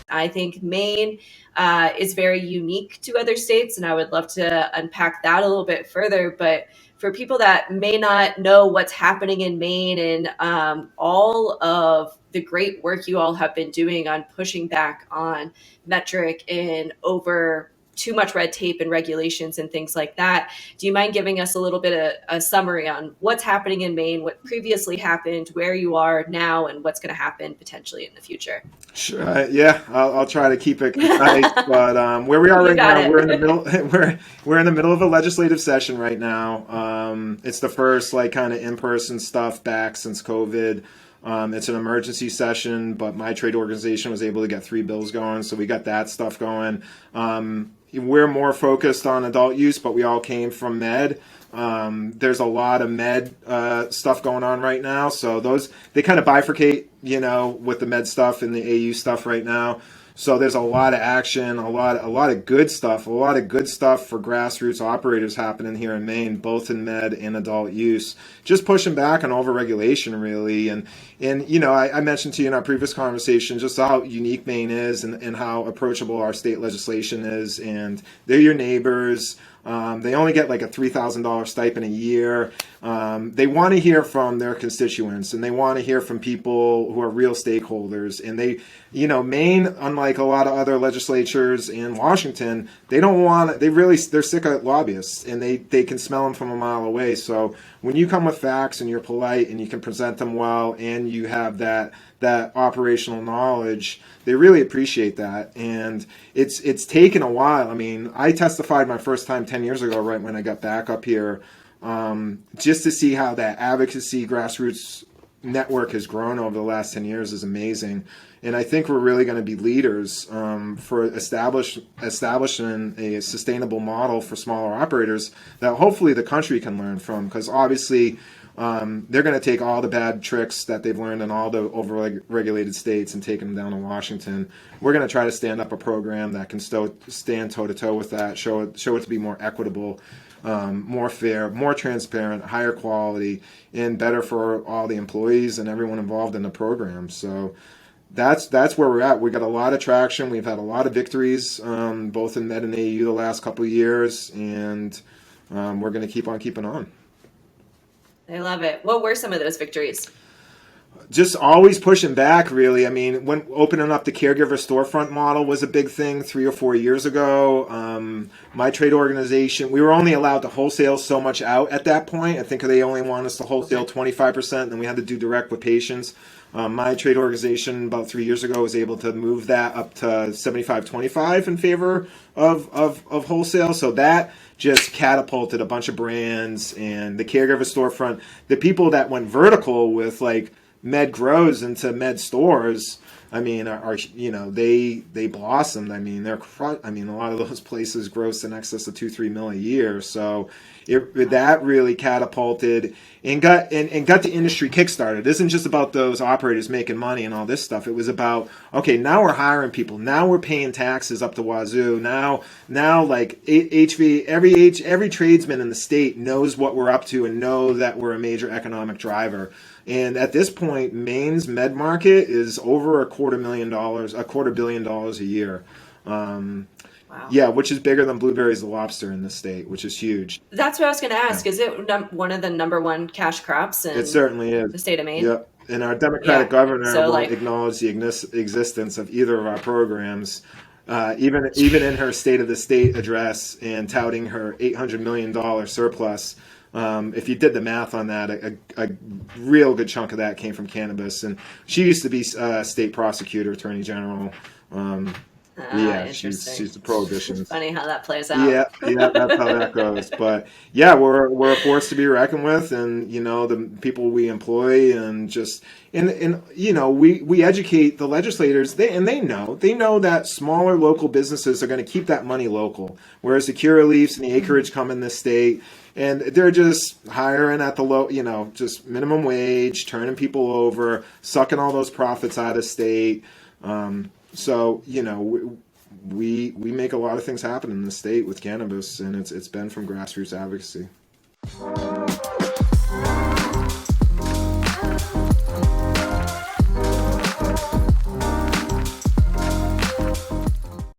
I think Maine is very unique to other states, and I would love to unpack that a little bit further. But for people that may not know what's happening in Maine and all of the great work you all have been doing on pushing back on metric and over too much red tape and regulations and things like that. Do you mind giving us a little bit of a summary on what's happening in Maine, what previously happened, where you are now, and what's going to happen potentially in the future? Sure. Yeah, I'll try to keep it concise. But where we are You right got now, we're in the it. middle. We're in the middle of a legislative session right now. It's the first like kind of in-person stuff back since COVID. It's an emergency session, but my trade organization was able to get 3 bills going, so we got that stuff going. We're more focused on adult use, but we all came from med. There's a lot of med stuff going on right now, so they kind of bifurcate, with the med stuff and the AU stuff right now. So there's a lot of action, a lot of good stuff, for grassroots operators happening here in Maine, both in med and adult use. Just pushing back on overregulation, really. And I mentioned to you in our previous conversation just how unique Maine is and how approachable our state legislation is. And they're your neighbors. They only get like a $3,000 stipend a year. They want to hear from their constituents, and they want to hear from people who are real stakeholders. And Maine, unlike a lot of other legislatures in Washington, they're sick of lobbyists, and they can smell them from a mile away. So when you come with facts and you're polite and you can present them well and you have that operational knowledge, they really appreciate that. And it's taken a while. I mean, I testified my first time 10 years ago, right when I got back up here, just to see how that advocacy grassroots network has grown over the last 10 years is amazing. And I think we're really going to be leaders for establishing a sustainable model for smaller operators that hopefully the country can learn from, because obviously they're going to take all the bad tricks that they've learned in all the over-regulated states and take them down to Washington. We're going to try to stand up a program that can stand toe-to-toe with that, show it to be more equitable, more fair, more transparent, higher quality, and better for all the employees and everyone involved in the program. So that's where we're at. We got a lot of traction. We've had a lot of victories, both in med and AU the last couple of years, and we're going to keep on keeping on. I love it. What were some of those victories? Just always pushing back, really. I mean, when opening up the caregiver storefront model was a big thing 3 or 4 years ago. My trade organization, we were only allowed to wholesale so much out at that point. I think they only want us to wholesale 25%, and then we had to do direct with patients. My trade organization about 3 years ago was able to move that up to 75-25 in favor of wholesale. So that just catapulted a bunch of brands and the caregiver storefront. The people that went vertical with like med grows into med stores, I mean, they blossomed. I mean, a lot of those places gross in excess of 2-3 mil a year. So that really catapulted and got the industry kickstarted. It isn't just about those operators making money and all this stuff. It was about, okay, now we're hiring people. Now we're paying taxes up the wazoo. Now like every tradesman in the state knows what we're up to and know that we're a major economic driver. And at this point, Maine's med market is over $250 million a year. Wow. Yeah, which is bigger than blueberries the lobster in this state, which is huge. That's what I was going to ask. Yeah. Is it one of the number one cash crops in It certainly is. The state of Maine? Yep. And our Democratic governor So, won't acknowledge the existence of either of our programs, even in her State of the State address and touting her $800 million surplus. If you did the math on that, a real good chunk of that came from cannabis. And she used to be state prosecutor, attorney general. She's the prohibition. Funny how that plays out. Yeah, that's how that goes. But yeah, we're a force to be reckoned with, and the people we employ, and we educate the legislators. They know that smaller local businesses are going to keep that money local, whereas the Curaleafs and the acreage come in this state. And they're just hiring at the low, just minimum wage, turning people over, sucking all those profits out of state. So we make a lot of things happen in the state with cannabis, and it's been from grassroots advocacy.